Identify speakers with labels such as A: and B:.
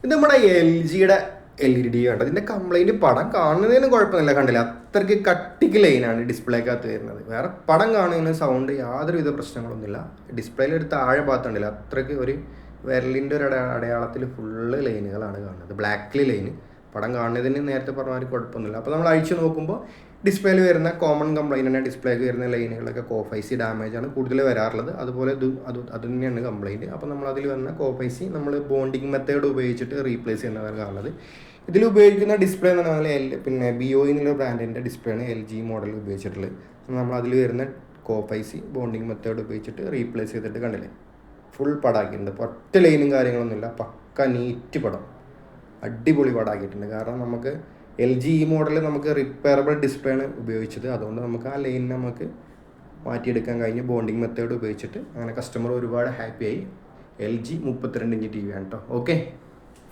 A: ഇത് നമ്മുടെ എൽ ജിയുടെ LED കണ്ടത്. ഇതിൻ്റെ കംപ്ലൈൻറ്റ് പടം കാണുന്നതിന് കുഴപ്പമൊന്നുമില്ല, കണ്ടില്ല, അത്രയ്ക്ക് കട്ടിക്ക് ലൈനാണ് ഡിസ്പ്ലേക്കകത്ത് വരുന്നത്. വേറെ പടം കാണുന്നതിന് സൗണ്ട് യാതൊരുവിധ പ്രശ്നങ്ങളൊന്നുമില്ല. ഡിസ്പ്ലേയിൽ ഒരു താഴെ ഭാഗത്തുണ്ടല്ലോ, അത്രയ്ക്ക് ഒരു വിരലിൻ്റെ ഒരു അടയാളത്തിൽ ഫുള്ള് ലൈനുകളാണ് കാണുന്നത്, ബ്ലാക്കിൽ ലൈന്. പടം കാണുന്നതിന് നേരത്തെ പറഞ്ഞാൽ കുഴപ്പമൊന്നുമില്ല. അപ്പോൾ നമ്മൾ അഴിച്ച് നോക്കുമ്പോൾ ഡിസ്പ്ലേയിൽ വരുന്ന കോമൺ കംപ്ലൈൻറ്റ് തന്നെ, ഡിസ്പ്ലേക്ക് വരുന്ന ലൈനുകളൊക്കെ കോഫൈസി ഡാമേജാണ് കൂടുതൽ വരാറുള്ളത്. അതുപോലെ അത് തന്നെയാണ് കംപ്ലൈൻറ്റ്. അപ്പോൾ നമ്മൾ അതിൽ വന്ന കോഫൈസി നമ്മൾ ബോണ്ടിങ് മെത്തേഡ് ഉപയോഗിച്ചിട്ട് റീപ്ലേസ് ചെയ്യുന്നതാണ് കാണുന്നത്. ഇതിൽ ഉപയോഗിക്കുന്ന ഡിസ്പ്ലേ എന്ന് പറഞ്ഞാൽ പിന്നെ BOE എന്നുള്ള ബ്രാൻഡിൻ്റെ ഡിസ്പ്ലേ ആണ് LG മോഡൽ ഉപയോഗിച്ചിട്ടുള്ളത്. നമ്മൾ അതിൽ വരുന്ന കോഫൈസി ബോണ്ടിങ് മെത്തേഡ് ഉപയോഗിച്ചിട്ട് റീപ്ലേസ് ചെയ്തിട്ട് കണ്ടില്ലേ, ഫുൾ പടാക്കിയിട്ടുണ്ട്. ഒറ്റ ലൈനും കാര്യങ്ങളൊന്നുമില്ല, പക്ക നീറ്റ് പടം, അടിപൊളി പടാക്കിയിട്ടുണ്ട്. കാരണം നമുക്ക് LG മോഡൽ നമുക്ക് റിപ്പയറബിൾ ഡിസ്പ്ലേ ആണ് ഉപയോഗിച്ചത്. അതുകൊണ്ട് നമുക്ക് ആ ലൈൻ നമുക്ക് മാറ്റിയെടുക്കാൻ കഴിഞ്ഞ് ബോണ്ടിങ് മെത്തേഡ് ഉപയോഗിച്ചിട്ട് അങ്ങനെ കസ്റ്റമർ ഒരുപാട് ഹാപ്പിയായി. LG 32 ഇഞ്ച് TV ആണ് കേട്ടോ. ഓക്കെ.